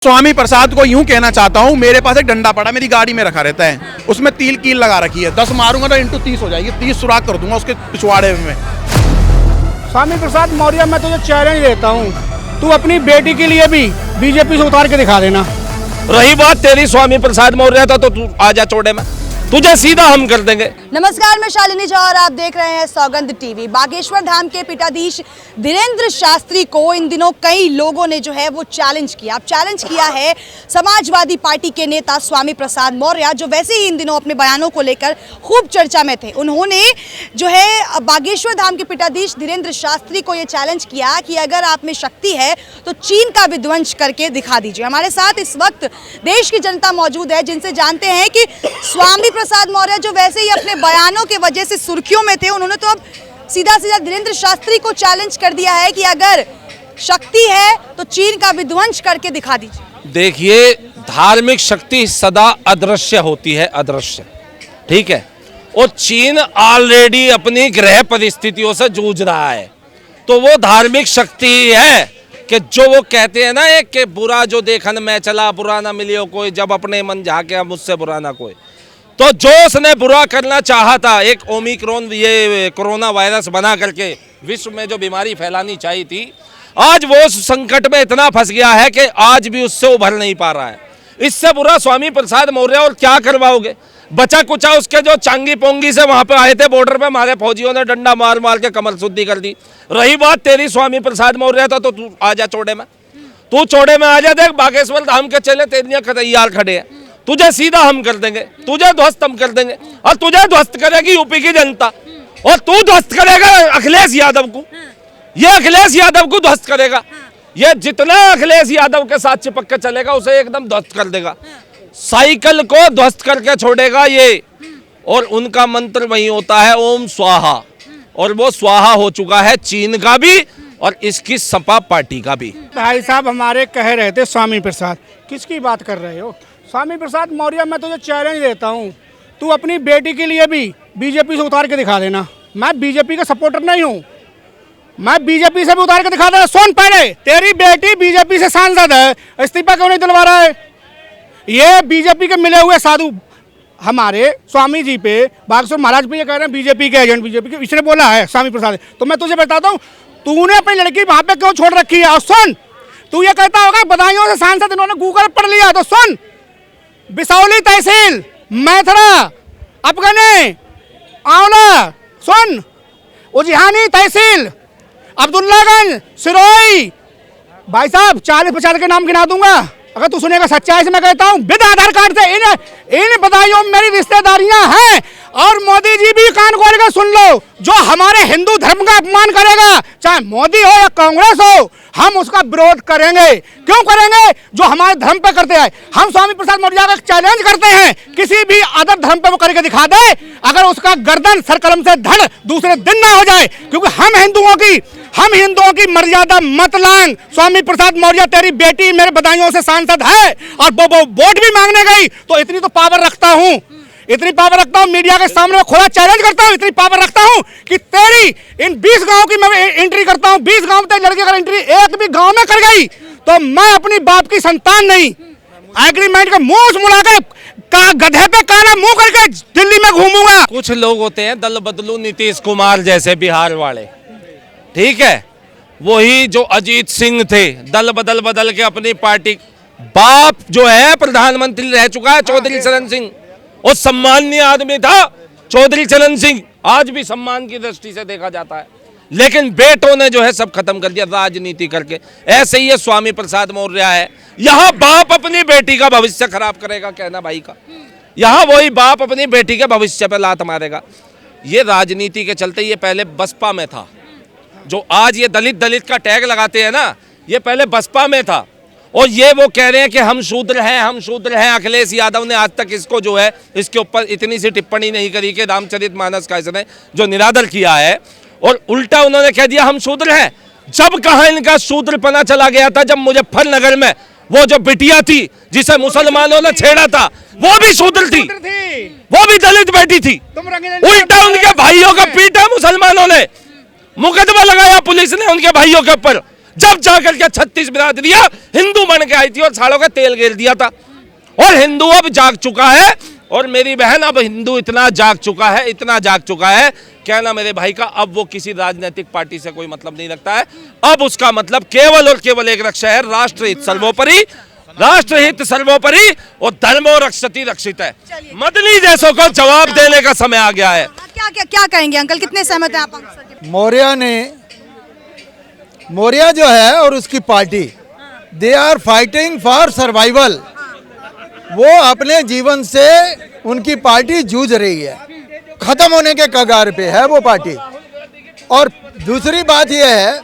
स्वामी प्रसाद को यूं कहना चाहता हूं, मेरे पास एक डंडा पड़ा मेरी गाड़ी में रखा रहता है, उसमें तिल कील लगा रखी है। 10 मारूंगा तो इंटू 30 हो जाएगी, 30 सुराख कर दूंगा उसके पिछवाड़े में। स्वामी प्रसाद मौर्य, मैं तुझे चैलेंज देता हूं, तू अपनी बेटी के लिए भी बीजेपी से उतार के दिखा देना। रही बात तेरी स्वामी प्रसाद मौर्य था तो तू आजा चौड़े में, तुझे सीधा हम कर देंगे। नमस्कार, मैं शालिनी झा और आप देख रहे हैं सौगंध टीवी। बागेश्वर धाम के पीठाधीश धीरेंद्र शास्त्री को इन दिनों कई लोगों ने जो है वो चैलेंज किया। अब चैलेंज किया है समाजवादी पार्टी के नेता स्वामी प्रसाद मौर्य, जो वैसे ही इन दिनों अपने बयानों को लेकर खूब चर्चा में थे। उन्होंने जो है बागेश्वर धाम के पीठाधीश धीरेंद्र शास्त्री को ये चैलेंज किया कि अगर आप में शक्ति है तो चीन का विध्वंस करके दिखा दीजिए। हमारे साथ इस वक्त देश की जनता मौजूद है जिनसे जानते हैं कि स्वामी प्रसाद मौर्य जो वैसे ही अपने बयानों के वजह से सुर्खियों में थे, उन्होंने तो अब सीधा सीधा धीरेंद्र शास्त्री को चैलेंज कर दिया है कि अगर शक्ति है तो चीन का विध्वंस करके दिखा दीजिए। देखिए, धार्मिक शक्ति सदा अदृश्य होती है, अदृश्य, ठीक है। और चीन ऑलरेडी अपनी ग्रह परिस्थितियों से जूझ रहा है, तो वो धार्मिक शक्ति है कि जो वो कहते हैं ना एक कि बुरा जो देखन में चला बुरा ना मिलियो कोई, जब अपने मन झाके मुझसे बुरा ना कोई। तो जो उसने बुरा करना चाहा था, एक ओमिक्रॉन ये कोरोना वायरस बना करके विश्व में जो बीमारी फैलानी चाहिए थी, आज वो संकट में इतना फंस गया है कि आज भी उससे उभर नहीं पा रहा है। इससे बुरा स्वामी प्रसाद मौर्य और क्या करवाओगे? बचा कुचा उसके जो चांगी पोंगी से वहां पे आए थे बॉर्डर पे, हमारे फौजियों ने डंडा मार मार के कमर शुद्धि कर दी। रही बात तेरी स्वामी प्रसाद मौर्य था तो तू आजा चौड़े में, तू चौड़े में आजा। देख, बागेश्वर धाम के चले तेरियां तैयार खड़े हैं, तुझे सीधा हम कर देंगे, तुझे ध्वस्त हम कर देंगे। और तुझे ध्वस्त करेगी यूपी की जनता, और तू ध्वस्त करेगा अखिलेश यादव को। ये अखिलेश यादव को ध्वस्त करेगा, ये जितना अखिलेश यादव के साथ चिपक के चलेगा उसे एकदम ध्वस्त कर देगा। साइकिल को ध्वस्त करके छोड़ेगा ये। और उनका मंत्र वही होता है ओम स्वाहा, और वो स्वाहा हो चुका है चीन का भी और इसकी सपा पार्टी का भी। भाई साहब हमारे कह रहे थे स्वामी प्रसाद, किसकी बात कर रहे हो? स्वामी प्रसाद मौर्य, मैं तुझे चैलेंज देता हूं, तू अपनी बेटी के लिए भी बीजेपी से उतार के दिखा देना। मैं बीजेपी का सपोर्टर नहीं हूं, मैं बीजेपी से भी उतार के दिखा देना। सुन, पहले तेरी बेटी बीजेपी से सांसद है, इस्तीफा क्यों नहीं दिलवा रहा है? ये बीजेपी के मिले हुए साधु हमारे स्वामी जी पे, बागेश्वर महाराज पे ये कह रहे हैं बीजेपी के एजेंट, बीजेपी के, इसने बोला है स्वामी प्रसाद। तो मैं तुझे बताता हूँ, तूने अपनी लड़की वहां पे क्यों छोड़ रखी है? और सुन, तू ये कहता होगा बधाइयों से सांसद इन्होंने गूगल पढ़ लिया, तो सुन, बिसौली तहसील, मैथरा, अपगने, आंवला, सुन, उजिहानी तहसील, अब्दुल्लागंज, सिरोही। भाई साहब 40-50 के नाम गिना दूंगा, अगर तू सुनेगा सच्चाई से मैं कहता हूँ, बिना आधार कार्ड से इन बधाइयों में मेरी रिश्तेदारियां हैं। और मोदी जी भी कान खोल के सुन लो, जो हमारे हिंदू धर्म का अपमान करेगा, चाहे मोदी हो या कांग्रेस हो, हम उसका विरोध करेंगे। क्यों करेंगे? जो हमारे धर्म पे करते हैं। हम स्वामी प्रसाद मौर्य का चैलेंज करते हैं, किसी भी अदर धर्म पे वो करके दिखा दे, अगर उसका गर्दन सरकलम से धड़ दूसरे दिन ना हो जाए, क्योंकि हम हिंदुओं की मर्यादा मत लांग। स्वामी प्रसाद मौर्य, तेरी बेटी मेरे बधाइयों से सांसद है और वो वोट भी मांगने गई, तो इतनी तो पावर रखता हूं, इतनी पावर रखता हूं, मीडिया के सामने खुला चैलेंज करता हूं, इतनी पावर रखता हूं कि तेरी इन 20 गांव की मैं एंट्री करता हूं। 20 गांव में लड़की अगर एंट्री एक भी गांव में कर गई तो मैं अपनी बाप की संतान नहीं, एग्रीमेंट का मुंह मुड़ा के गधे पे काला मुंह करके दिल्ली में घूमूंगा। कुछ लोग होते हैं दल बदलू नीतीश कुमार जैसे बिहार वाले, ठीक है, वही जो अजीत सिंह थे, दल बदल के अपनी पार्टी, बाप जो है प्रधानमंत्री रह चुका है चौधरी चरण सिंह, और सम्माननीय आदमी था चौधरी चरण सिंह, आज भी सम्मान की दृष्टि से देखा जाता है। लेकिन बेटों ने जो है सब खत्म कर दिया राजनीति करके। ऐसे ही ये स्वामी प्रसाद मौर्य है, यहाँ बाप अपनी बेटी का भविष्य खराब करेगा, कहना भाई का, यहाँ वही बाप अपनी बेटी के भविष्य पे लात मारेगा। ये राजनीति के चलते, ये पहले बसपा में था, जो आज ये दलित का टैग लगाते हैं ना, ये पहले बसपा में था। और ये वो कह रहे हैं कि हम शूद्र हैं। अखिलेश यादव ने आज तक इसको जो है इसके ऊपर इतनी सी टिप्पणी नहीं करी कि रामचरितमानस का इसने जो निरादर किया है, और उल्टा उन्होंने कह दिया हम शूद्र हैं। जब कहा इनका शूद्रपना चला गया था, जब मुजफ्फरनगर में वो जो बिटिया थी जिसे मुसलमानों ने छेड़ा था, वो भी शूद्र थी, वो भी दलित बेटी थी। उल्टा उनके भाइयों का पीटा मुसलमानों ने, मुकदमा लगाया पुलिस ने उनके भाइयों के ऊपर। जब जाकर के 36 बिरादरियां हिंदू बन के आई थी और सालों का तेल गिर दिया था। और हिंदू अब जाग चुका है, और मेरी बहन अब हिंदू इतना जाग चुका है, इतना जाग चुका है, कहना मेरे भाई का, अब वो किसी राजनीतिक पार्टी से कोई मतलब नहीं रखता है। अब उसका मतलब केवल और केवल एक लक्ष्य है, राष्ट्रहित सर्वोपरि, राष्ट्रहित सर्वोपरि और धर्मो रक्षति रक्षित है। मदनी जैसों को जवाब देने का समय आ गया है। क्या कहेंगे अंकल, कितने सहमत हैं आप अंकल सर? मौर्य जो है और उसकी party, they are fighting for survival. वो अपने जीवन से उनकी पार्टी जूझ रही है, खत्म होने के कगार पे है वो पार्टी। और दूसरी बात ये है,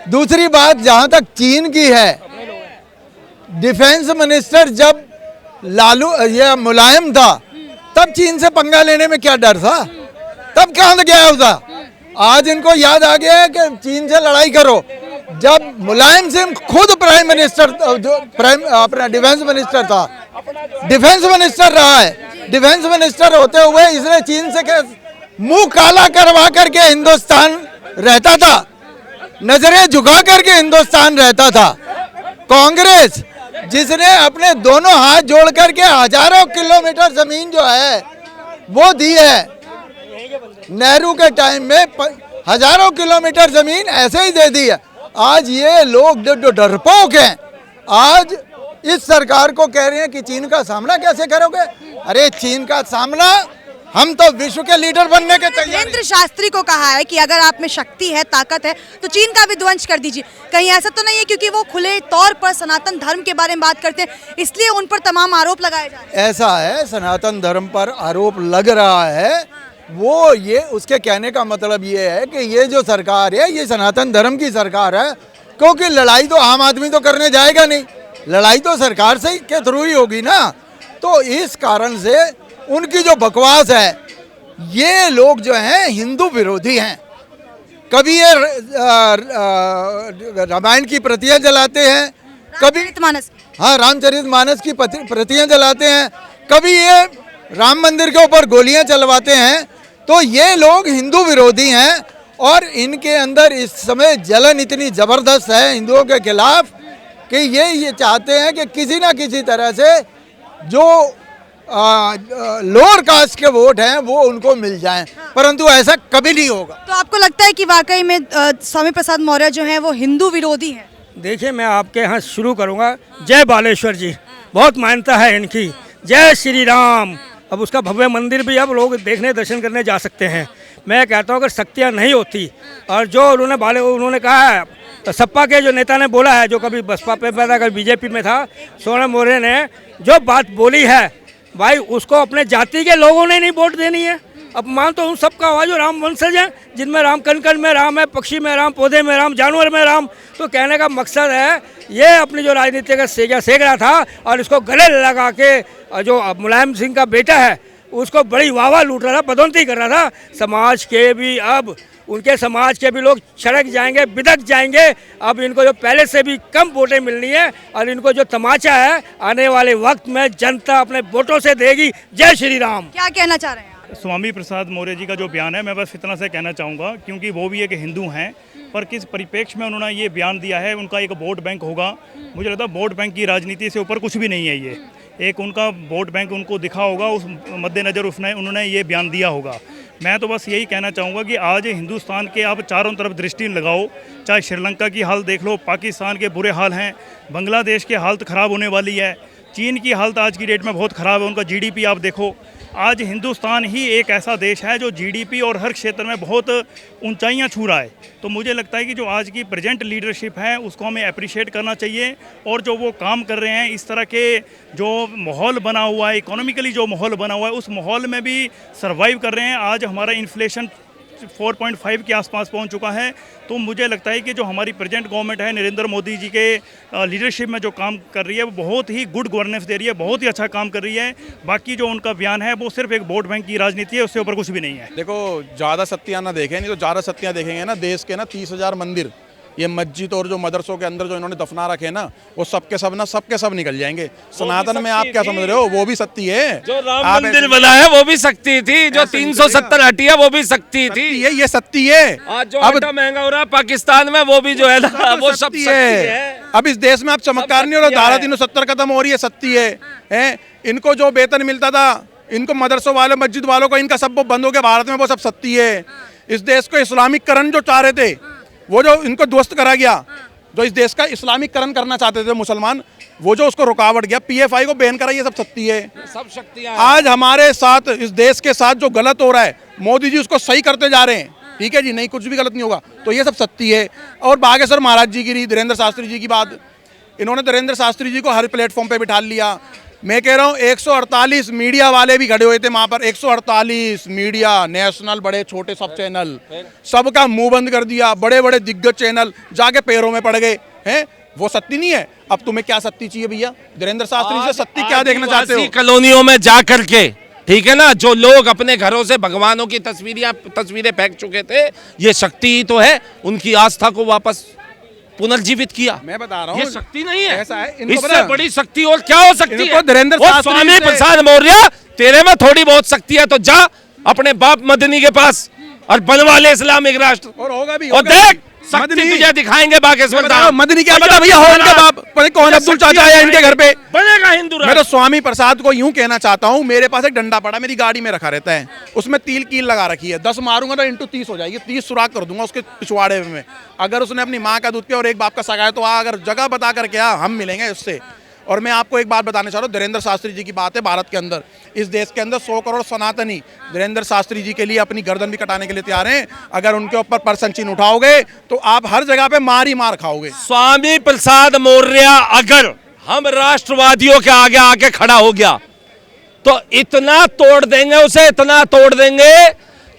दूसरी बात जहां तक चीन की है, डिफेंस मिनिस्टर जब ये मुलायम था तब चीन से पंगा लेने में क्या डर था, तब कहां गया उसका। आज इनको याद आ गया है कि चीन से लड़ाई करो, जब मुलायम सिंह खुद प्राइम मिनिस्टर, जो अपना डिफेंस मिनिस्टर था, डिफेंस मिनिस्टर रहा है, डिफेंस मिनिस्टर होते हुए इसने चीन से मुंह काला करवा करके हिंदुस्तान रहता था, नजरें झुका करके हिंदुस्तान रहता था। कांग्रेस जिसने अपने दोनों हाथ जोड़ करके हजारों किलोमीटर जमीन जो है वो दी है, नेहरू के टाइम में हजारों किलोमीटर जमीन ऐसे ही दे दी है। आज ये लोग जो डरपोक हैं, आज इस सरकार को कह रहे हैं कि चीन का सामना कैसे करोगे। अरे चीन का सामना, हम तो विश्व के लीडर बनने के तैयार हैं। धीरेंद्र शास्त्री को कहा है कि अगर आप में शक्ति है, ताकत है, तो चीन का भी ध्वंस कर दीजिए। कहीं ऐसा तो नहीं है क्योंकि वो खुले तौर पर सनातन धर्म के बारे में बात करते हैं, इसलिए उन पर तमाम आरोप लगाए जा रहे हैं? ऐसा है, सनातन धर्म पर आरोप लग रहा है, वो ये उसके कहने का मतलब ये है कि ये जो सरकार है ये सनातन धर्म की सरकार है, क्योंकि लड़ाई तो आम आदमी तो करने जाएगा नहीं, लड़ाई तो सरकार से के थ्रू ही होगी ना। तो इस कारण से उनकी जो बकवास है, ये लोग जो हैं हिंदू विरोधी हैं। कभी ये रामायण की प्रतियां जलाते हैं, कभी रामचरितमानस की प्रतियां जलाते हैं, कभी ये राम मंदिर के ऊपर गोलियां चलवाते हैं। तो ये लोग हिंदू विरोधी हैं और इनके अंदर इस समय जलन इतनी ज़बरदस्त है हिंदुओं के खिलाफ कि ये चाहते हैं कि किसी ना किसी तरह से जो लोअर कास्ट के वोट हैं वो उनको मिल जाएं, परंतु ऐसा कभी नहीं होगा। तो आपको लगता है कि वाकई में स्वामी प्रसाद मौर्य जो हैं वो हिंदू विरोधी हैं? देखिए, मैं आपके यहाँ शुरू करूँगा। जय बालेश्वर जी, बहुत मान्यता है इनकी। जय श्री राम। अब उसका भव्य मंदिर भी अब लोग देखने दर्शन करने जा सकते हैं। मैं कहता हूँ अगर शक्तियाँ नहीं होती, और जो उन्होंने कहा है, तो सपा के जो नेता ने बोला है, जो कभी बसपा पे था, कभी बीजेपी में था, सोना मौर्य ने जो बात बोली है भाई, उसको अपने जाति के लोगों ने नहीं वोट देनी है। अब मान तो उन सबका हुआ जो राम वंशज हैं, जिनमें राम कण कण में राम है, पक्षी में राम, पौधे में राम, जानवर में राम। तो कहने का मकसद है ये अपनी जो राजनीति का सेजा सेक रहा था और इसको गले लगा के जो मुलायम सिंह का बेटा है उसको बड़ी वाह लूट रहा था, पदोन्नति कर रहा था। समाज के भी अब उनके समाज के भी लोग सड़क जाएंगे, बिदक जाएंगे। अब इनको जो पहले से भी कम वोटें मिलनी है और इनको जो तमाचा है आने वाले वक्त में जनता अपने वोटों से देगी। जय श्री राम। क्या कहना चाह रहे हैं आप? स्वामी प्रसाद मौर्य जी का जो बयान है, मैं बस इतना से कहना चाहूँगा, क्योंकि वो भी एक हिंदू हैं, पर किस परिप्रेक्ष्य में उन्होंने ये बयान दिया है, उनका एक वोट बैंक होगा। मुझे लगता है वोट बैंक की राजनीति से ऊपर कुछ भी नहीं है। ये एक उनका वोट बैंक उनको दिखा होगा, उस मद्देनज़र उन्होंने ये बयान दिया होगा। मैं तो बस यही कहना चाहूँगा कि आज हिंदुस्तान के आप चारों तरफ दृष्टि लगाओ, चाहे श्रीलंका की हाल देख लो, पाकिस्तान के बुरे हाल हैं, बांग्लादेश की हालत ख़राब होने वाली है, चीन की हालत आज की डेट में बहुत ख़राब है, उनका जीडीपी आप देखो। आज हिंदुस्तान ही एक ऐसा देश है जो जीडीपी और हर क्षेत्र में बहुत ऊंचाइयां छू रहा है। तो मुझे लगता है कि जो आज की प्रेजेंट लीडरशिप है उसको हमें अप्रिशिएट करना चाहिए, और जो वो काम कर रहे हैं, इस तरह के जो माहौल बना हुआ है, इकोनॉमिकली जो माहौल बना हुआ है, उस माहौल में भी सर्वाइव कर रहे हैं। आज हमारा इन्फ्लेशन 4.5 के आसपास पहुंच चुका है। तो मुझे लगता है कि जो हमारी प्रेजेंट गवर्नमेंट है, नरेंद्र मोदी जी के लीडरशिप में जो काम कर रही है वो बहुत ही गुड गवर्नेंस दे रही है, बहुत ही अच्छा काम कर रही है। बाकी जो उनका बयान है वो सिर्फ एक वोट बैंक की राजनीति है, उससे ऊपर कुछ भी नहीं है। देखो, ज़्यादा सत्तियाँ ना देखें, नहीं तो ज़्यादा सत्तियाँ देखेंगे ना, देश के ना 30,000 मंदिर ये मस्जिद और जो मदरसों के अंदर जो इन्होंने दफना रखे ना, वो सबके सब निकल जाएंगे। सनातन में आप क्या समझ रहे हो, वो भी शक्ति है। जो राम मंदिर बना है वो भी शक्ति थी, जो 370 हटी है वो भी शक्ति थी। ये शक्ति है। आज जो आटा महंगा हो रहा है पाकिस्तान में, वो भी जो है ना, वो सब शक्ति है। अब इस देश में आप चमत्कार नहीं हो रहा, धारा 370 खत्म हो रही है, शक्ति है। इनको जो वेतन मिलता था, इनको मदरसों वाले मस्जिद वालों को, इनका सब वो बंद हो गया भारत में, वो सब शक्ति है। इस देश को इस्लामिकरण जो चाह रहे थे, वो जो इनको ध्वस्त करा गया, जो इस देश का इस्लामिकरण करना चाहते थे मुसलमान, वो जो उसको रुकावट गया, PFI को बैन करा, ये सब शक्ति है। सब शक्तियां आज हमारे साथ, इस देश के साथ जो गलत हो रहा है, मोदी जी उसको सही करते जा रहे हैं। ठीक है जी, नहीं कुछ भी गलत नहीं होगा, तो ये सब शक्ति है। और बागेश्वर महाराज जी की रही, धीरेन्द्र शास्त्री जी की बात, इन्होंने धीरेन्द्र शास्त्री जी को हर प्लेटफॉर्म पे बिठा लिया। मैं कह रहा हूँ 148 मीडिया वाले भी खड़े हुए थे वहां पर, 148 मीडिया, नेशनल, बड़े छोटे सब चैनल, सबका मुंह बंद कर दिया। बड़े बड़े दिग्गज चैनल जाके पैरों में पड़ गए हैं। वो सत्य नहीं है। अब तुम्हें क्या सत्य चाहिए भैया? धीरेन्द्र शास्त्री से सत्य क्या देखना चाहते हो? कॉलोनियों में जा करके, ठीक है ना, जो लोग अपने घरों से भगवानों की तस्वीरें फेंक चुके थे, ये शक्ति ही तो है। उनकी आस्था को वापस पुनर्जीवित किया। मैं बता रहा हूँ, ये शक्ति नहीं है। ऐसा है, इससे बड़ी शक्ति और क्या हो सकती है? धीरेन्द्र शास्त्री स्वामी प्रसाद मौर्य, तेरे में थोड़ी बहुत शक्ति है तो जा अपने बाप मदनी के पास और बनवा ले इस्लामिक राष्ट्र, और होगा भी, और देख शक्ति तुझे दिखाएंगे बागेश्वर धाम। मदनी क्या पता भैया, हो उनके बाप, पता कौन अब्दुल चाचा आया इनके घर पे, बनेगा हिंदू मैं तो स्वामी प्रसाद को यूं कहना चाहता हूं, मेरे पास एक डंडा पड़ा, मेरी गाड़ी में रखा रहता है, उसमें तिल कील लगा रखी है। 10 मारूंगा तो इंटू 30 हो जाएगी, 30 सुराख कर दूंगा उसके पिछवाड़े में। अगर उसने अपनी माँ का दूध पिया और एक बाप का सगाया, तो अगर जगह बता कर क्या हम मिलेंगे उससे। और मैं आपको एक बात बताना चाह रहा हूँ, धीरेन्द्र शास्त्री जी की बात है, भारत के अंदर, इस देश के अंदर 100 करोड़ सनातनी धीरेन्द्र शास्त्री जी के लिए अपनी गर्दन भी कटाने के लिए तैयार हैं। अगर उनके ऊपर परसन चिन्ह उठाओगे तो आप हर जगह पे मार ही मार खाओगे। स्वामी प्रसाद मौर्य अगर हम राष्ट्रवादियों के आगे आके खड़ा हो गया तो इतना तोड़ देंगे उसे, इतना तोड़ देंगे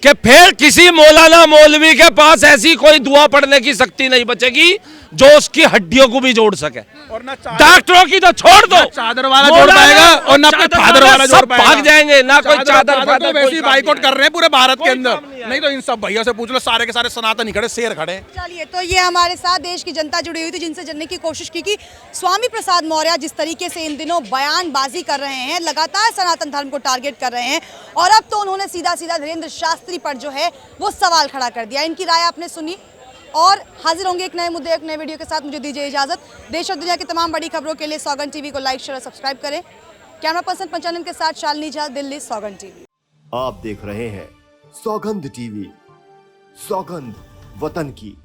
कि फिर किसी मौलाना मौलवी के पास ऐसी कोई दुआ पढ़ने की शक्ति नहीं बचेगी जो उसकी हड्डियों को भी जोड़ सके। और ना डॉक्टरों की तो छोड़ दो, चादर वाला जोड़ पाएगा और ना कोई फादर वाला जोड़ पाएगा। भाग जाएंगे, ना कोई चादर फादर, तो वैसे ही बाइकआउट कर रहे हैं पूरे भारत के अंदर। नहीं तो इन सब भैया से पूछ लो, सारे के सारे सनातनी खड़े, शेर खड़े। चलिए, तो ये हमारे साथ देश की जनता जुड़ी हुई थी, जिनसे जानने की कोशिश की कि स्वामी प्रसाद मौर्य जिस तरीके से इन दिनों बयानबाजी कर रहे हैं, लगातार सनातन धर्म को टारगेट कर रहे हैं, और अब तो उन्होंने सीधा सीधा धीरेन्द्र शास्त्री पर जो है वो सवाल खड़ा कर दिया। इनकी राय आपने सुनी, और हाजिर होंगे एक नए मुद्दे, एक नए वीडियो के साथ। मुझे दीजिए इजाजत। देश और दुनिया की तमाम बड़ी खबरों के लिए सौगंध टीवी को लाइक, शेयर और सब्सक्राइब करें। कैमरा पर्सन पंचानन के साथ शालिनी झा, दिल्ली, सौगंध टीवी। आप देख रहे हैं सौगंध टीवी, सौगंध वतन की।